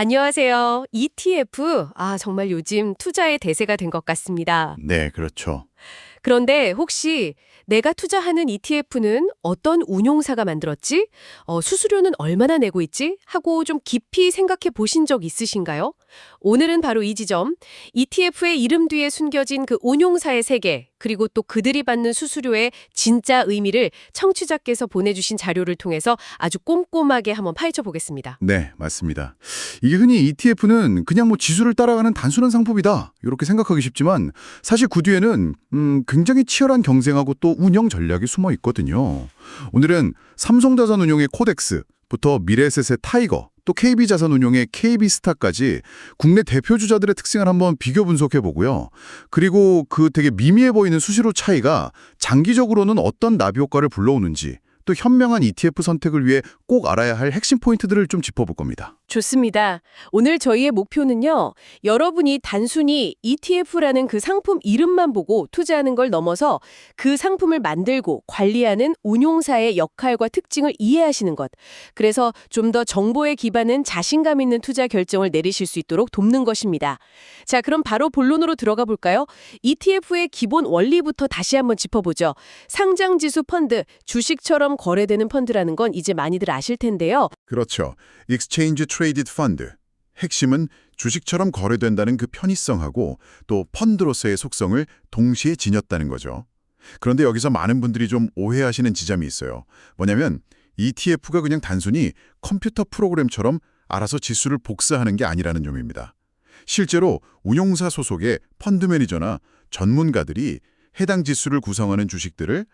안녕하세요. ETF. 정말 요즘 투자의 대세가 된 것 같습니다. 네, 그렇죠. 그런데 혹시 내가 투자하는 ETF는 어떤 운용사가 만들었지? 수수료는 얼마나 내고 있지? 하고 좀 깊이 생각해 보신 적 있으신가요? 오늘은 바로 이 지점, ETF의 이름 뒤에 숨겨진 그 운용사의 세계, 그리고 또 그들이 받는 수수료의 진짜 의미를 청취자께서 보내주신 자료를 통해서 아주 꼼꼼하게 한번 파헤쳐 보겠습니다. 네, 맞습니다. 이게 흔히 ETF는 그냥 뭐 지수를 따라가는 단순한 상품이다, 이렇게 생각하기 쉽지만 사실 그 뒤에는 굉장히 치열한 경쟁하고 또 운영 전략이 숨어 있거든요. 오늘은 삼성자산운용의 코덱스부터 미래에셋의 타이거, 또 KB자산운용의 KB스타까지 국내 대표 주자들의 특징을 한번 비교 분석해 보고요. 그리고 그 되게 미미해 보이는 수수료 차이가 장기적으로는 어떤 나비 효과를 불러오는지, 또 현명한 ETF 선택을 위해 꼭 알아야 할 핵심 포인트들을 좀 짚어볼 겁니다. 좋습니다. 오늘 저희의 목표는요, 여러분이 단순히 ETF라는 그 상품 이름만 보고 투자하는 걸 넘어서 그 상품을 만들고 관리하는 운용사의 역할과 특징을 이해하시는 것. 그래서 좀 더 정보에 기반한 자신감 있는 투자 결정을 내리실 수 있도록 돕는 것입니다. 자, 그럼 바로 본론으로 들어가 볼까요? ETF의 기본 원리부터 다시 한번 짚어보죠. 상장지수 펀드, 주식처럼 거래되는 펀드라는 건 이제 많이들 아실 텐데요. 그렇죠. Exchange Traded Fund. 핵심은 주식처럼 거래된다는 그 편의성하고 또 펀드로서의 속성을 동시에 지녔다는 거죠. 그런데 여기서 많은 분들이 좀 오해하시는 지점이 있어요. 뭐냐면 ETF가 그냥 단순히 컴퓨터 프로그램처럼 알아서 지수를 복사하는 게 아니라는 점입니다. 실제로 운용사 소속의 펀드 매니저나 전문가들이 해당 지수를 구성하는 주식들을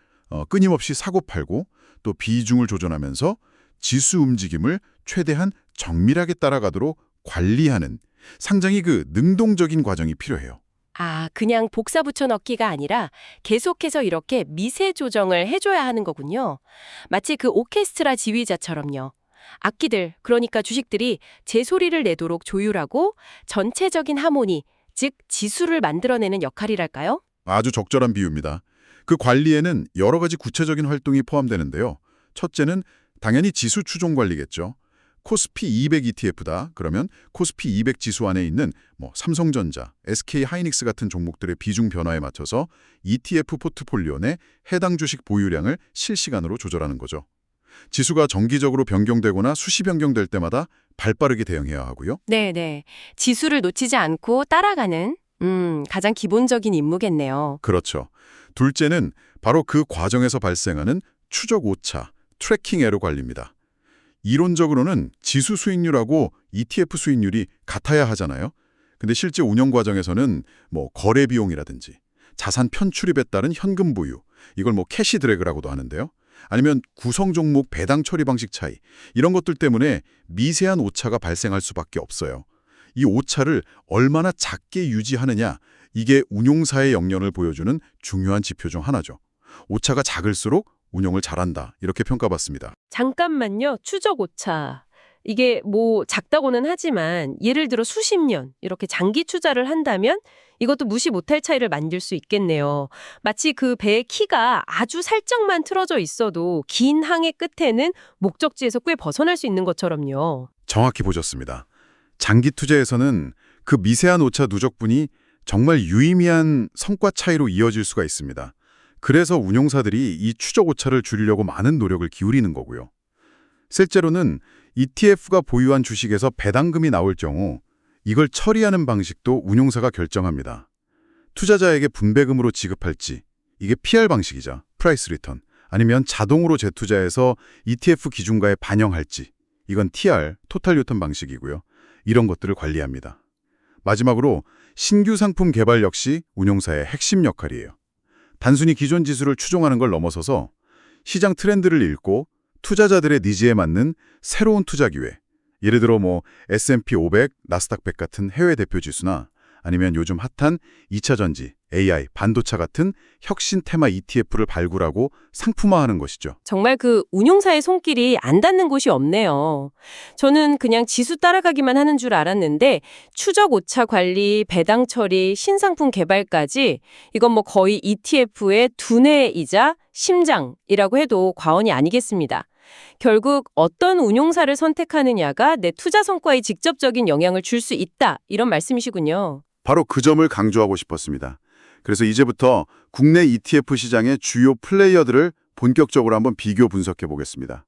끊임없이 사고 팔고 또 비중을 조절하면서 지수 움직임을 최대한 정밀하게 따라가도록 관리하는 상당히 그 능동적인 과정이 필요해요. 그냥 복사 붙여 넣기가 아니라 계속해서 이렇게 미세 조정을 해줘야 하는 거군요. 마치 그 오케스트라 지휘자처럼요. 악기들, 그러니까 주식들이 제 소리를 내도록 조율하고 전체적인 하모니, 즉 지수를 만들어내는 역할이랄까요? 아주 적절한 비유입니다. 그 관리에는 여러 가지 구체적인 활동이 포함되는데요. 첫째는 당연히 지수 추종 관리겠죠. 코스피 200 ETF다. 그러면 코스피 200 지수 안에 있는 삼성전자, SK하이닉스 같은 종목들의 비중 변화에 맞춰서 ETF 포트폴리오 내 해당 주식 보유량을 실시간으로 조절하는 거죠. 지수가 정기적으로 변경되거나 수시 변경될 때마다 발빠르게 대응해야 하고요. 네네. 지수를 놓치지 않고 따라가는 가장 기본적인 임무겠네요. 그렇죠. 둘째는 바로 그 과정에서 발생하는 추적 오차, 트래킹 에러 관리입니다. 이론적으로는 지수 수익률하고 ETF 수익률이 같아야 하잖아요. 근데 실제 운영 과정에서는 거래 비용이라든지 자산 편출입에 따른 현금 보유, 이걸 캐시 드래그라고도 하는데요. 아니면 구성 종목 배당 처리 방식 차이, 이런 것들 때문에 미세한 오차가 발생할 수밖에 없어요. 이 오차를 얼마나 작게 유지하느냐, 이게 운용사의 역량을 보여주는 중요한 지표 중 하나죠. 오차가 작을수록 운용을 잘한다, 이렇게 평가받습니다. 잠깐만요. 추적 오차. 이게 작다고는 하지만 예를 들어 수십 년 이렇게 장기 투자를 한다면 이것도 무시 못할 차이를 만들 수 있겠네요. 마치 그 배의 키가 아주 살짝만 틀어져 있어도 긴 항해 끝에는 목적지에서 꽤 벗어날 수 있는 것처럼요. 정확히 보셨습니다. 장기 투자에서는 그 미세한 오차 누적분이 정말 유의미한 성과 차이로 이어질 수가 있습니다. 그래서 운용사들이 이 추적 오차를 줄이려고 많은 노력을 기울이는 거고요. 실제로는 ETF가 보유한 주식에서 배당금이 나올 경우 이걸 처리하는 방식도 운용사가 결정합니다. 투자자에게 분배금으로 지급할지, 이게 PR 방식이죠. 프라이스 리턴. 아니면 자동으로 재투자해서 ETF 기준가에 반영할지, 이건 TR, 토탈 리턴 방식이고요. 이런 것들을 관리합니다. 마지막으로 신규 상품 개발 역시 운용사의 핵심 역할이에요. 단순히 기존 지수를 추종하는 걸 넘어서서 시장 트렌드를 읽고 투자자들의 니즈에 맞는 새로운 투자 기회, 예를 들어 S&P 500, 나스닥 100 같은 해외 대표 지수나 아니면 요즘 핫한 2차 전지, AI, 반도체 같은 혁신 테마 ETF를 발굴하고 상품화하는 것이죠. 정말 그 운용사의 손길이 안 닿는 곳이 없네요. 저는 그냥 지수 따라가기만 하는 줄 알았는데 추적 오차 관리, 배당 처리, 신상품 개발까지 이건 거의 ETF의 두뇌이자 심장이라고 해도 과언이 아니겠습니다. 결국 어떤 운용사를 선택하느냐가 내 투자 성과에 직접적인 영향을 줄 수 있다. 이런 말씀이시군요. 바로 그 점을 강조하고 싶었습니다. 그래서 이제부터 국내 ETF 시장의 주요 플레이어들을 본격적으로 한번 비교 분석해 보겠습니다.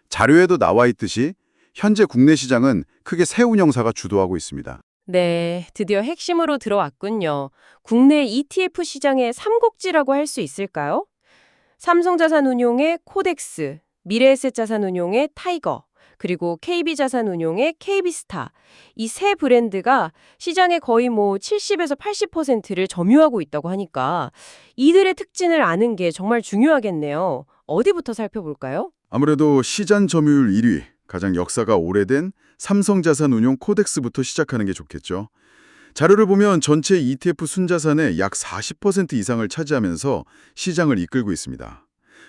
자료에도 나와 있듯이 현재 국내 시장은 크게 세 운영사가 주도하고 있습니다. 네, 드디어 핵심으로 들어왔군요. 국내 ETF 시장의 삼국지라고 할 수 있을까요? 삼성자산운용의 코덱스, 미래에셋자산운용의 타이거, 그리고 KB자산운용의 KB스타. 이 세 브랜드가 시장의 거의 70에서 80%를 점유하고 있다고 하니까 이들의 특징을 아는 게 정말 중요하겠네요. 어디부터 살펴볼까요? 아무래도 시장 점유율 1위, 가장 역사가 오래된 삼성자산운용 코덱스부터 시작하는 게 좋겠죠. 자료를 보면 전체 ETF 순자산의 약 40% 이상을 차지하면서 시장을 이끌고 있습니다.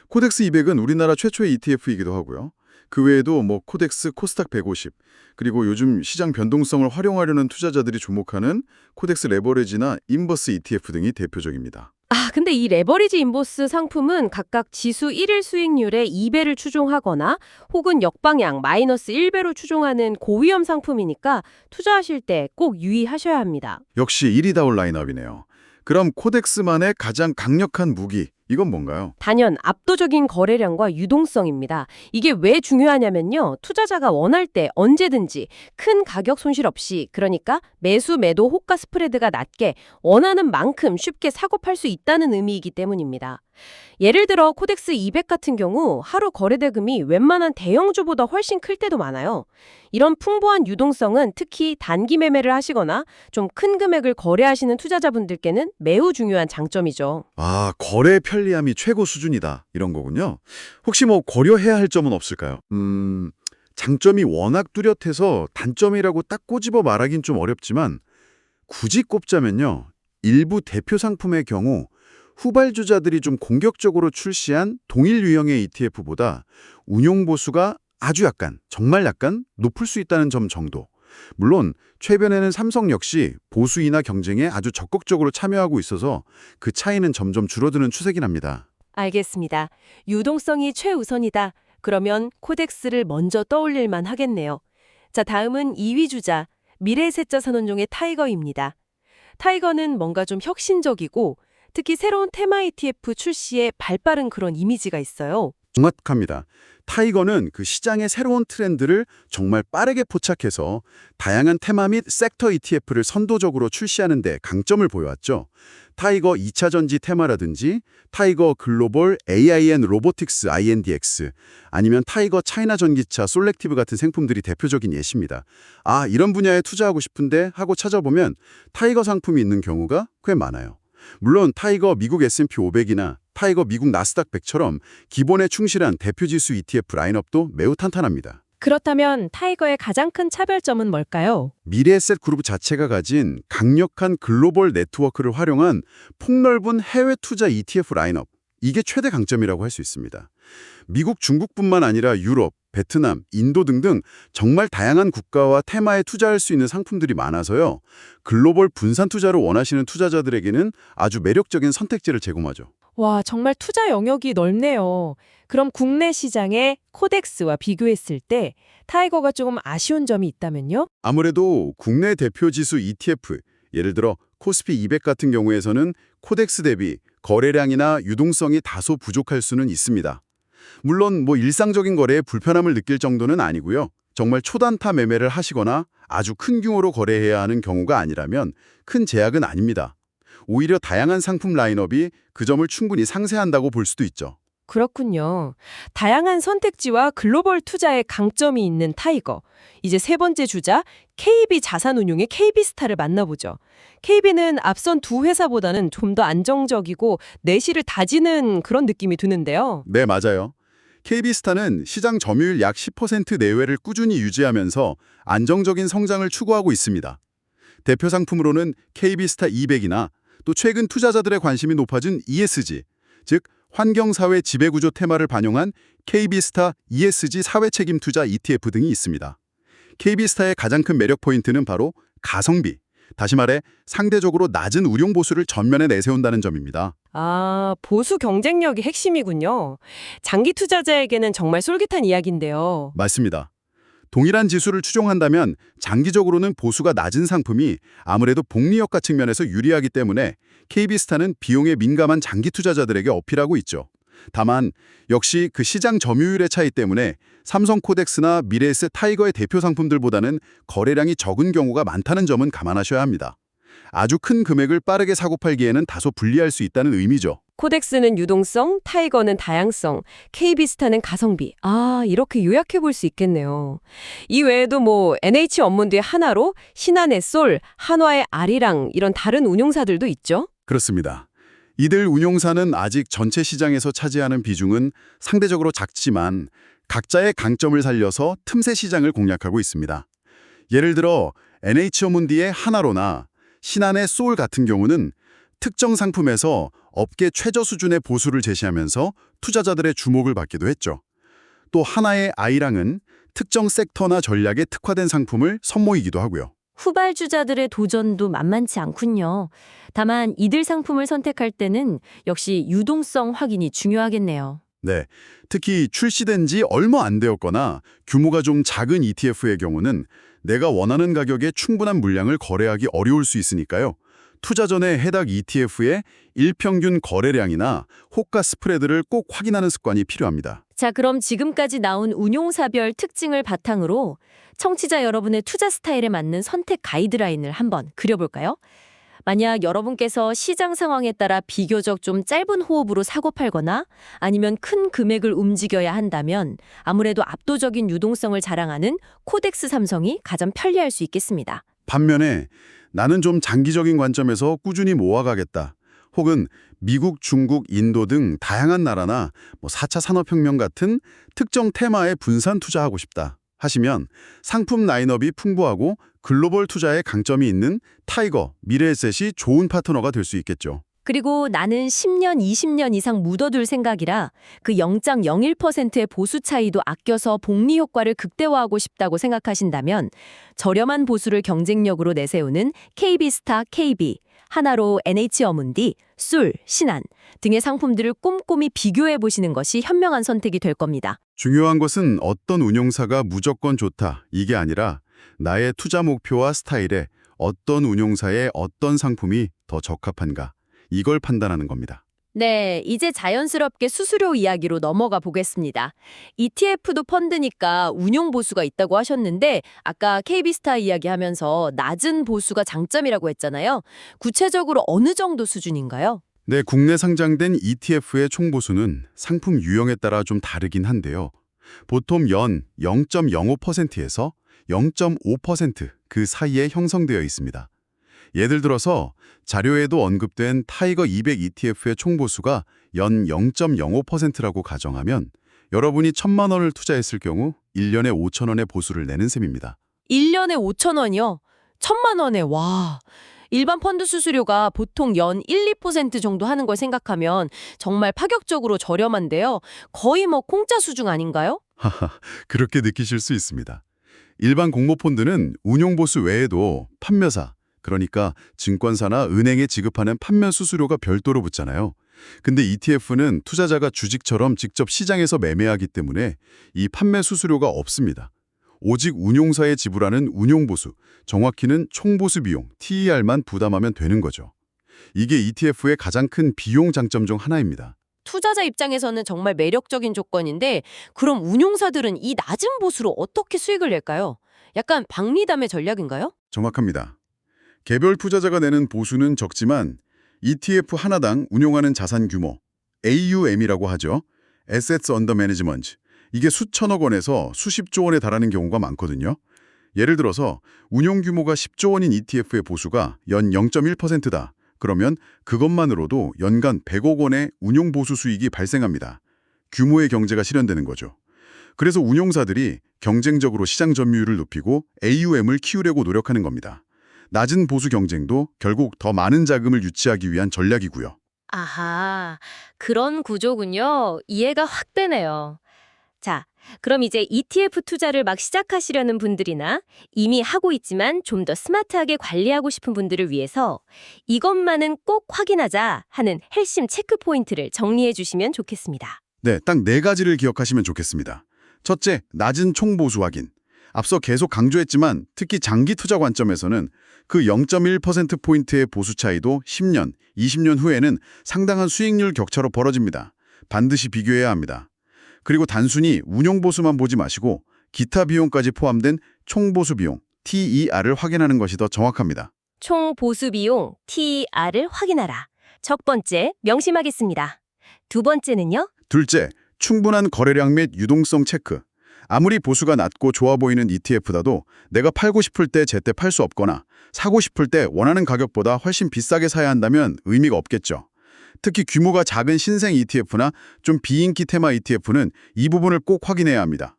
코덱스 200은 우리나라 최초의 ETF이기도 하고요. 그 외에도 코덱스 코스닥 150, 그리고 요즘 시장 변동성을 활용하려는 투자자들이 주목하는 코덱스 레버리지나 인버스 ETF 등이 대표적입니다. 근데 이 레버리지 인보스 상품은 각각 지수 1일 수익률의 2배를 추종하거나 혹은 역방향 마이너스 1배로 추종하는 고위험 상품이니까 투자하실 때 꼭 유의하셔야 합니다. 역시 1위다운 라인업이네요. 그럼 코덱스만의 가장 강력한 무기, 이건 뭔가요? 단연 압도적인 거래량과 유동성입니다. 이게 왜 중요하냐면요. 투자자가 원할 때 언제든지 큰 가격 손실 없이, 그러니까 매수 매도 호가 스프레드가 낮게 원하는 만큼 쉽게 사고 팔 수 있다는 의미이기 때문입니다. 예를 들어 코덱스 200 같은 경우 하루 거래 대금이 웬만한 대형주보다 훨씬 클 때도 많아요. 이런 풍부한 유동성은 특히 단기 매매를 하시거나 좀 큰 금액을 거래하시는 투자자분들께는 매우 중요한 장점이죠. 아, 거래 편리함이 최고 수준이다. 이런 거군요. 혹시 고려해야 할 점은 없을까요? 장점이 워낙 뚜렷해서 단점이라고 딱 꼬집어 말하긴 좀 어렵지만 굳이 꼽자면요. 일부 대표 상품의 경우 후발주자들이 좀 공격적으로 출시한 동일 유형의 ETF보다 운용 보수가 아주 약간, 정말 약간 높을 수 있다는 점 정도. 물론 최근에는 삼성 역시 보수이나 경쟁에 아주 적극적으로 참여하고 있어서 그 차이는 점점 줄어드는 추세긴 합니다. 알겠습니다. 유동성이 최우선이다. 그러면 코덱스를 먼저 떠올릴만 하겠네요. 자, 다음은 2위 주자, 미래에셋자산운용의 타이거입니다. 타이거는 뭔가 좀 혁신적이고 특히 새로운 테마 ETF 출시에 발빠른 그런 이미지가 있어요. 정확합니다. 타이거는 그 시장의 새로운 트렌드를 정말 빠르게 포착해서 다양한 테마 및 섹터 ETF를 선도적으로 출시하는 데 강점을 보여왔죠. 타이거 2차 전지 테마라든지 타이거 글로벌 AIN 로보틱스 INDX 아니면 타이거 차이나 전기차 솔렉티브 같은 상품들이 대표적인 예시입니다. 아, 이런 분야에 투자하고 싶은데 하고 찾아보면 타이거 상품이 있는 경우가 꽤 많아요. 물론 타이거 미국 S&P 500이나 타이거 미국 나스닥 100처럼 기본에 충실한 대표 지수 ETF 라인업도 매우 탄탄합니다. 그렇다면 타이거의 가장 큰 차별점은 뭘까요? 미래에셋 그룹 자체가 가진 강력한 글로벌 네트워크를 활용한 폭넓은 해외 투자 ETF 라인업. 이게 최대 강점이라고 할 수 있습니다. 미국, 중국뿐만 아니라 유럽, 베트남, 인도 등등 정말 다양한 국가와 테마에 투자할 수 있는 상품들이 많아서요. 글로벌 분산 투자를 원하시는 투자자들에게는 아주 매력적인 선택지를 제공하죠. 와, 정말 투자 영역이 넓네요. 그럼 국내 시장의 코덱스와 비교했을 때 타이거가 조금 아쉬운 점이 있다면요? 아무래도 국내 대표 지수 ETF, 예를 들어 코스피 200 같은 경우에서는 코덱스 대비 거래량이나 유동성이 다소 부족할 수는 있습니다. 물론 일상적인 거래에 불편함을 느낄 정도는 아니고요. 정말 초단타 매매를 하시거나 아주 큰 규모로 거래해야 하는 경우가 아니라면 큰 제약은 아닙니다. 오히려 다양한 상품 라인업이 그 점을 충분히 상쇄한다고 볼 수도 있죠. 그렇군요. 다양한 선택지와 글로벌 투자의 강점이 있는 타이거. 이제 세 번째 주자 KB 자산운용의 KB스타를 만나보죠. KB는 앞선 두 회사보다는 좀 더 안정적이고 내실을 다지는 그런 느낌이 드는데요. 네, 맞아요. KB스타는 시장 점유율 약 10% 내외를 꾸준히 유지하면서 안정적인 성장을 추구하고 있습니다. 대표 상품으로는 KB스타 200이나 또 최근 투자자들의 관심이 높아진 ESG, 즉 환경사회 지배구조 테마를 반영한 KB스타 ESG 사회책임 투자 ETF 등이 있습니다. KB스타의 가장 큰 매력 포인트는 바로 가성비, 다시 말해 상대적으로 낮은 운용 보수를 전면에 내세운다는 점입니다. 아, 보수 경쟁력이 핵심이군요. 장기 투자자에게는 정말 솔깃한 이야기인데요. 맞습니다. 동일한 지수를 추종한다면 장기적으로는 보수가 낮은 상품이 아무래도 복리효과 측면에서 유리하기 때문에 KB스타는 비용에 민감한 장기 투자자들에게 어필하고 있죠. 다만 역시 그 시장 점유율의 차이 때문에 삼성 코덱스나 미래에셋 타이거의 대표 상품들보다는 거래량이 적은 경우가 많다는 점은 감안하셔야 합니다. 아주 큰 금액을 빠르게 사고 팔기에는 다소 불리할 수 있다는 의미죠. 코덱스는 유동성, 타이거는 다양성, KB스타는 가성비. 아, 이렇게 요약해 볼 수 있겠네요. 이 외에도 NH 업몬드의 하나로, 신한의 솔, 한화의 아리랑 이런 다른 운용사들도 있죠. 그렇습니다. 이들 운용사는 아직 전체 시장에서 차지하는 비중은 상대적으로 작지만 각자의 강점을 살려서 틈새 시장을 공략하고 있습니다. 예를 들어 NH어문디의 하나로나 신한의 소울 같은 경우는 특정 상품에서 업계 최저 수준의 보수를 제시하면서 투자자들의 주목을 받기도 했죠. 또 하나의 아이랑은 특정 섹터나 전략에 특화된 상품을 선보이기도 하고요. 후발주자들의 도전도 만만치 않군요. 다만 이들 상품을 선택할 때는 역시 유동성 확인이 중요하겠네요. 네, 특히 출시된 지 얼마 안 되었거나 규모가 좀 작은 ETF의 경우는 내가 원하는 가격에 충분한 물량을 거래하기 어려울 수 있으니까요. 투자 전에 해당 ETF의 일평균 거래량이나 호가 스프레드를 꼭 확인하는 습관이 필요합니다. 자, 그럼 지금까지 나온 운용사별 특징을 바탕으로 청취자 여러분의 투자 스타일에 맞는 선택 가이드라인을 한번 그려볼까요? 만약 여러분께서 시장 상황에 따라 비교적 좀 짧은 호흡으로 사고 팔거나 아니면 큰 금액을 움직여야 한다면 아무래도 압도적인 유동성을 자랑하는 코덱스 삼성이 가장 편리할 수 있겠습니다. 반면에 나는 좀 장기적인 관점에서 꾸준히 모아가겠다. 혹은 미국, 중국, 인도 등 다양한 나라나 4차 산업혁명 같은 특정 테마에 분산 투자하고 싶다 하시면 상품 라인업이 풍부하고 글로벌 투자에 강점이 있는 타이거, 미래에셋이 좋은 파트너가 될 수 있겠죠. 그리고 나는 10년, 20년 이상 묻어둘 생각이라 그 0.01%의 보수 차이도 아껴서 복리 효과를 극대화하고 싶다고 생각하신다면 저렴한 보수를 경쟁력으로 내세우는 KB스타 KB, 하나로 NH어문디, 술, 신한 등의 상품들을 꼼꼼히 비교해 보시는 것이 현명한 선택이 될 겁니다. 중요한 것은 어떤 운용사가 무조건 좋다 이게 아니라 나의 투자 목표와 스타일에 어떤 운용사의 어떤 상품이 더 적합한가 이걸 판단하는 겁니다. 네, 이제 자연스럽게 수수료 이야기로 넘어가 보겠습니다. ETF도 펀드니까 운용 보수가 있다고 하셨는데 아까 KB스타 이야기하면서 낮은 보수가 장점이라고 했잖아요. 구체적으로 어느 정도 수준인가요? 네, 국내 상장된 ETF의 총보수는 상품 유형에 따라 좀 다르긴 한데요. 보통 연 0.05%에서 0.5% 그 사이에 형성되어 있습니다. 예를 들어서 자료에도 언급된 타이거 200 ETF의 총보수가 연 0.05%라고 가정하면 여러분이 1,000만 원을 투자했을 경우 1년에 5천 원의 보수를 내는 셈입니다. 1년에 5천 원이요? 1,000만 원에 와. 일반 펀드 수수료가 보통 연 1, 2% 정도 하는 걸 생각하면 정말 파격적으로 저렴한데요. 거의 공짜 수준 아닌가요? 하하, 그렇게 느끼실 수 있습니다. 일반 공모펀드는 운용보수 외에도 판매사, 그러니까 증권사나 은행에 지급하는 판매 수수료가 별도로 붙잖아요. 근데 ETF는 투자자가 주식처럼 직접 시장에서 매매하기 때문에 이 판매 수수료가 없습니다. 오직 운용사에 지불하는 운용보수, 정확히는 총보수 비용, TER만 부담하면 되는 거죠. 이게 ETF의 가장 큰 비용 장점 중 하나입니다. 투자자 입장에서는 정말 매력적인 조건인데 그럼 운용사들은 이 낮은 보수로 어떻게 수익을 낼까요? 약간 박리담의 전략인가요? 정확합니다. 개별 투자자가 내는 보수는 적지만 ETF 하나당 운용하는 자산 규모, AUM이라고 하죠. Assets Under Management. 이게 수천억 원에서 수십조 원에 달하는 경우가 많거든요. 예를 들어서 운용 규모가 10조 원인 ETF의 보수가 연 0.1%다. 그러면 그것만으로도 연간 100억 원의 운용 보수 수익이 발생합니다. 규모의 경제가 실현되는 거죠. 그래서 운용사들이 경쟁적으로 시장 점유율을 높이고 AUM을 키우려고 노력하는 겁니다. 낮은 보수 경쟁도 결국 더 많은 자금을 유치하기 위한 전략이고요. 아하, 그런 구조군요. 이해가 확 되네요. 자, 그럼 이제 ETF 투자를 막 시작하시려는 분들이나 이미 하고 있지만 좀 더 스마트하게 관리하고 싶은 분들을 위해서 이것만은 꼭 확인하자 하는 핵심 체크 포인트를 정리해 주시면 좋겠습니다. 네, 딱 4가지를 기억하시면 좋겠습니다. 첫째, 낮은 총보수 확인. 앞서 계속 강조했지만 특히 장기 투자 관점에서는 그 0.1%포인트의 보수 차이도 10년, 20년 후에는 상당한 수익률 격차로 벌어집니다. 반드시 비교해야 합니다. 그리고 단순히 운용보수만 보지 마시고 기타 비용까지 포함된 총보수 비용, TER을 확인하는 것이 더 정확합니다. 총 보수 비용 TER을 확인하라. 첫 번째, 명심하겠습니다. 두 번째는요? 둘째, 충분한 거래량 및 유동성 체크. 아무리 보수가 낮고 좋아 보이는 ETF라도 내가 팔고 싶을 때 제때 팔 수 없거나 사고 싶을 때 원하는 가격보다 훨씬 비싸게 사야 한다면 의미가 없겠죠. 특히 규모가 작은 신생 ETF나 좀 비인기 테마 ETF는 이 부분을 꼭 확인해야 합니다.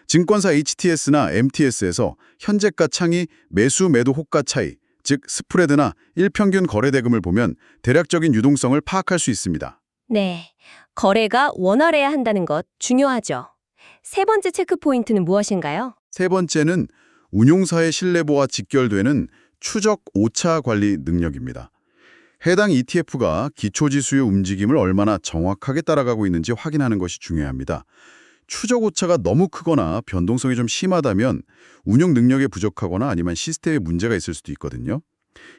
증권사 HTS나 MTS에서 현재가 창이 매수 매도 호가 차이, 즉 스프레드나 일평균 거래 대금을 보면 대략적인 유동성을 파악할 수 있습니다. 네, 거래가 원활해야 한다는 것 중요하죠. 세 번째 체크 포인트는 무엇인가요? 세 번째는 운용사의 신뢰도와 직결되는 추적 오차 관리 능력입니다. 해당 ETF가 기초지수의 움직임을 얼마나 정확하게 따라가고 있는지 확인하는 것이 중요합니다. 추적 오차가 너무 크거나 변동성이 좀 심하다면 운용 능력이 부족하거나 아니면 시스템에 문제가 있을 수도 있거든요.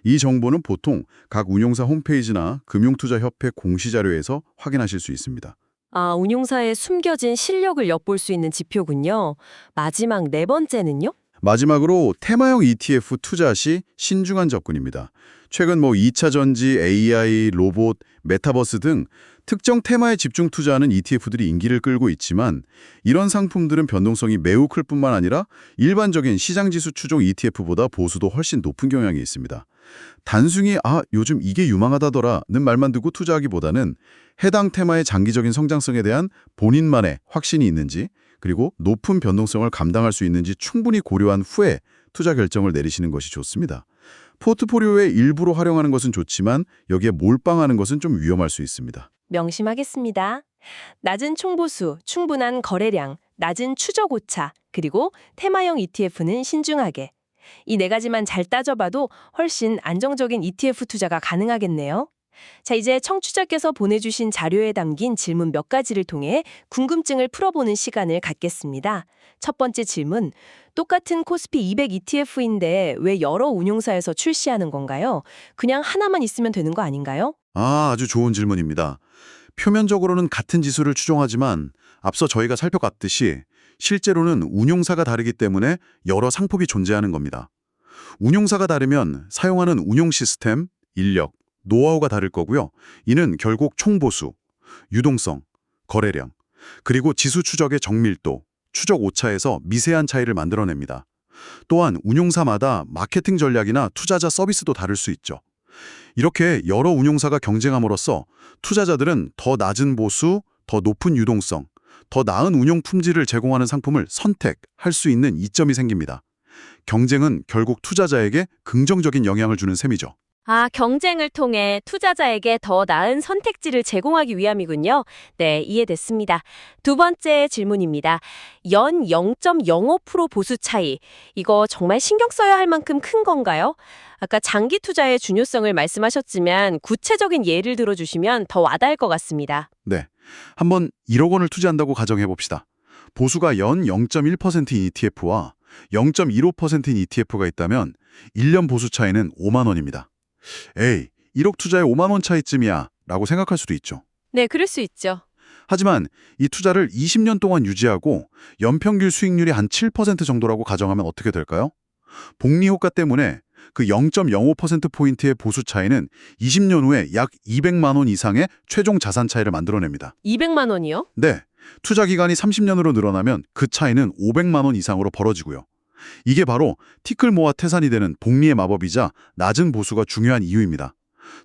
이 정보는 보통 각 운용사 홈페이지나 금융투자협회 공시자료에서 확인하실 수 있습니다. 아, 운용사의 숨겨진 실력을 엿볼 수 있는 지표군요. 마지막 네 번째는요? 마지막으로 테마형 ETF 투자 시 신중한 접근입니다. 최근 2차 전지, AI, 로봇, 메타버스 등 특정 테마에 집중 투자하는 ETF들이 인기를 끌고 있지만 이런 상품들은 변동성이 매우 클 뿐만 아니라 일반적인 시장지수 추종 ETF보다 보수도 훨씬 높은 경향이 있습니다. 단순히 요즘 이게 유망하다더라는 말만 듣고 투자하기보다는 해당 테마의 장기적인 성장성에 대한 본인만의 확신이 있는지 그리고 높은 변동성을 감당할 수 있는지 충분히 고려한 후에 투자 결정을 내리시는 것이 좋습니다. 포트폴리오의 일부로 활용하는 것은 좋지만 여기에 몰빵하는 것은 좀 위험할 수 있습니다. 명심하겠습니다. 낮은 총보수, 충분한 거래량, 낮은 추적 오차, 그리고 테마형 ETF는 신중하게. 이 네 가지만 잘 따져봐도 훨씬 안정적인 ETF 투자가 가능하겠네요. 자, 이제 청취자께서 보내주신 자료에 담긴 질문 몇 가지를 통해 궁금증을 풀어보는 시간을 갖겠습니다. 첫 번째 질문, 똑같은 코스피 200 ETF인데 왜 여러 운용사에서 출시하는 건가요? 그냥 하나만 있으면 되는 거 아닌가요? 아주 좋은 질문입니다. 표면적으로는 같은 지수를 추종하지만 앞서 저희가 살펴봤듯이 실제로는 운용사가 다르기 때문에 여러 상품이 존재하는 겁니다. 운용사가 다르면 사용하는 운용 시스템, 인력, 노하우가 다를 거고요. 이는 결국 총보수, 유동성, 거래량, 그리고 지수 추적의 정밀도, 추적 오차에서 미세한 차이를 만들어냅니다. 또한 운용사마다 마케팅 전략이나 투자자 서비스도 다를 수 있죠. 이렇게 여러 운용사가 경쟁함으로써 투자자들은 더 낮은 보수, 더 높은 유동성, 더 나은 운용 품질을 제공하는 상품을 선택할 수 있는 이점이 생깁니다. 경쟁은 결국 투자자에게 긍정적인 영향을 주는 셈이죠. 경쟁을 통해 투자자에게 더 나은 선택지를 제공하기 위함이군요. 네, 이해됐습니다. 두 번째 질문입니다. 연 0.05% 보수 차이. 이거 정말 신경 써야 할 만큼 큰 건가요? 아까 장기 투자의 중요성을 말씀하셨지만 구체적인 예를 들어주시면 더 와닿을 것 같습니다. 네, 한번 1억 원을 투자한다고 가정해봅시다. 보수가 연 0.1%인 ETF와 0.15%인 ETF가 있다면 1년 보수 차이는 5만 원입니다. 에이, 1억 투자에 5만 원 차이쯤이야 라고 생각할 수도 있죠. 네, 그럴 수 있죠. 하지만 이 투자를 20년 동안 유지하고 연평균 수익률이 한 7% 정도라고 가정하면 어떻게 될까요? 복리 효과 때문에 그 0.05%포인트의 보수 차이는 20년 후에 약 200만 원 이상의 최종 자산 차이를 만들어냅니다. 200만 원이요? 네, 투자 기간이 30년으로 늘어나면 그 차이는 500만 원 이상으로 벌어지고요. 이게 바로 티끌 모아 태산이 되는 복리의 마법이자 낮은 보수가 중요한 이유입니다.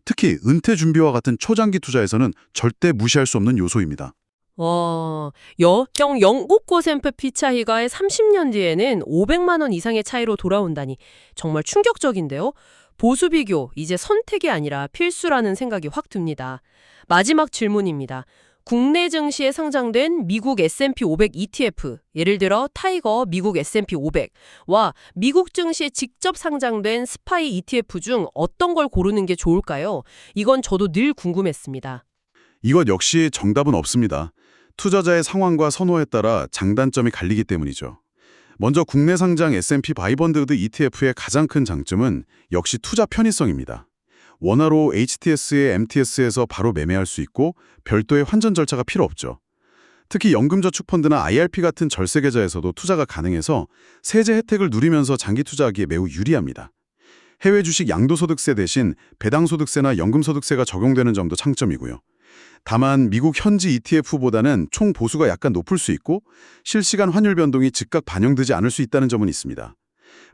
특히 은퇴 준비와 같은 초장기 투자에서는 절대 무시할 수 없는 요소입니다. 와, 0.05% 피 차이가 30년 뒤에는 500만 원 이상의 차이로 돌아온다니 정말 충격적인데요. 보수 비교, 이제 선택이 아니라 필수라는 생각이 확 듭니다. 마지막 질문입니다. 국내 증시에 상장된 미국 S&P 500 ETF, 예를 들어 타이거 미국 S&P 500와 미국 증시에 직접 상장된 스파이 ETF 중 어떤 걸 고르는 게 좋을까요? 이건 저도 늘 궁금했습니다. 이것 역시 정답은 없습니다. 투자자의 상황과 선호에 따라 장단점이 갈리기 때문이죠. 먼저 국내 상장 S&P 바이번드 ETF의 가장 큰 장점은 역시 투자 편의성입니다. 원화로 HTS의 MTS에서 바로 매매할 수 있고 별도의 환전 절차가 필요 없죠. 특히 연금저축펀드나 IRP 같은 절세 계좌에서도 투자가 가능해서 세제 혜택을 누리면서 장기 투자하기에 매우 유리합니다. 해외 주식 양도소득세 대신 배당소득세나 연금소득세가 적용되는 점도 장점이고요. 다만 미국 현지 ETF보다는 총 보수가 약간 높을 수 있고 실시간 환율 변동이 즉각 반영되지 않을 수 있다는 점은 있습니다.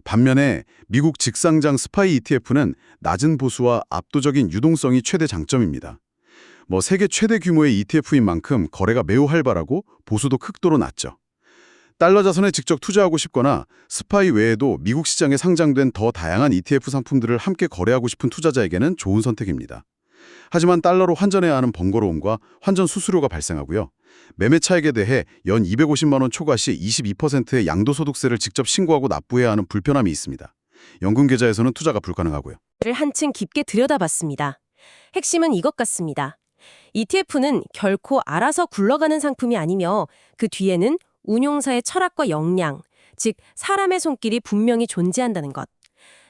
반면에 미국 직상장 스파이 ETF는 낮은 보수와 압도적인 유동성이 최대 장점입니다. 세계 최대 규모의 ETF인 만큼 거래가 매우 활발하고 보수도 극도로 낮죠. 달러 자산에 직접 투자하고 싶거나 스파이 외에도 미국 시장에 상장된 더 다양한 ETF 상품들을 함께 거래하고 싶은 투자자에게는 좋은 선택입니다. 하지만 달러로 환전해야 하는 번거로움과 환전 수수료가 발생하고요. 매매 차익에 대해 연 250만 원 초과 시 22%의 양도소득세를 직접 신고하고 납부해야 하는 불편함이 있습니다. 연금 계좌에서는 투자가 불가능하고요. 를 한층 깊게 들여다봤습니다. 핵심은 이것 같습니다. ETF는 결코 알아서 굴러가는 상품이 아니며 그 뒤에는 운용사의 철학과 역량, 즉 사람의 손길이 분명히 존재한다는 것.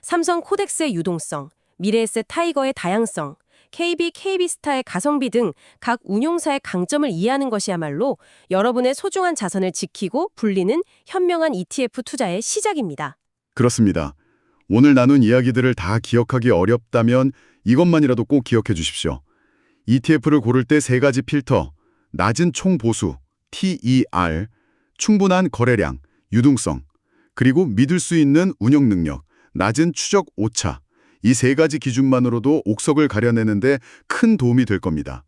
삼성 코덱스의 유동성, 미래에셋 타이거의 다양성, KB스타의 가성비 등 각 운용사의 강점을 이해하는 것이야말로 여러분의 소중한 자산을 지키고 불리는 현명한 ETF 투자의 시작입니다. 그렇습니다. 오늘 나눈 이야기들을 다 기억하기 어렵다면 이것만이라도 꼭 기억해 주십시오. ETF를 고를 때 세 가지 필터, 낮은 총보수, TER, 충분한 거래량, 유동성, 그리고 믿을 수 있는 운영 능력, 낮은 추적 오차, 이 세 가지 기준만으로도 옥석을 가려내는데 큰 도움이 될 겁니다.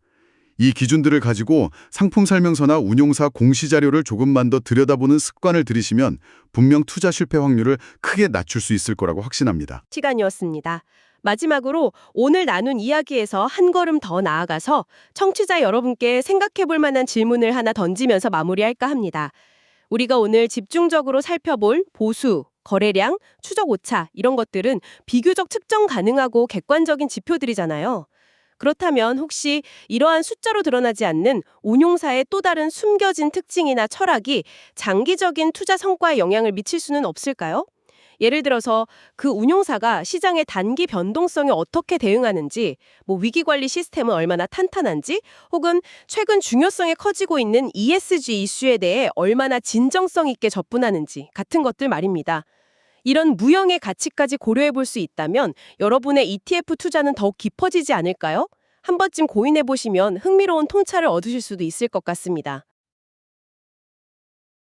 이 기준들을 가지고 상품 설명서나 운용사 공시자료를 조금만 더 들여다보는 습관을 들이시면 분명 투자 실패 확률을 크게 낮출 수 있을 거라고 확신합니다. 시간이었습니다. 마지막으로 오늘 나눈 이야기에서 한 걸음 더 나아가서 청취자 여러분께 생각해 볼 만한 질문을 하나 던지면서 마무리할까 합니다. 우리가 오늘 집중적으로 살펴볼 보수, 거래량, 추적 오차 이런 것들은 비교적 측정 가능하고 객관적인 지표들이잖아요. 그렇다면 혹시 이러한 숫자로 드러나지 않는 운용사의 또 다른 숨겨진 특징이나 철학이 장기적인 투자 성과에 영향을 미칠 수는 없을까요? 예를 들어서 그 운용사가 시장의 단기 변동성에 어떻게 대응하는지, 위기관리 시스템은 얼마나 탄탄한지, 혹은 최근 중요성이 커지고 있는 ESG 이슈에 대해 얼마나 진정성 있게 접근하는지 같은 것들 말입니다. 이런 무형의 가치까지 고려해 볼 수 있다면 여러분의 ETF 투자는 더욱 깊어지지 않을까요? 한 번쯤 고민해 보시면 흥미로운 통찰을 얻으실 수도 있을 것 같습니다.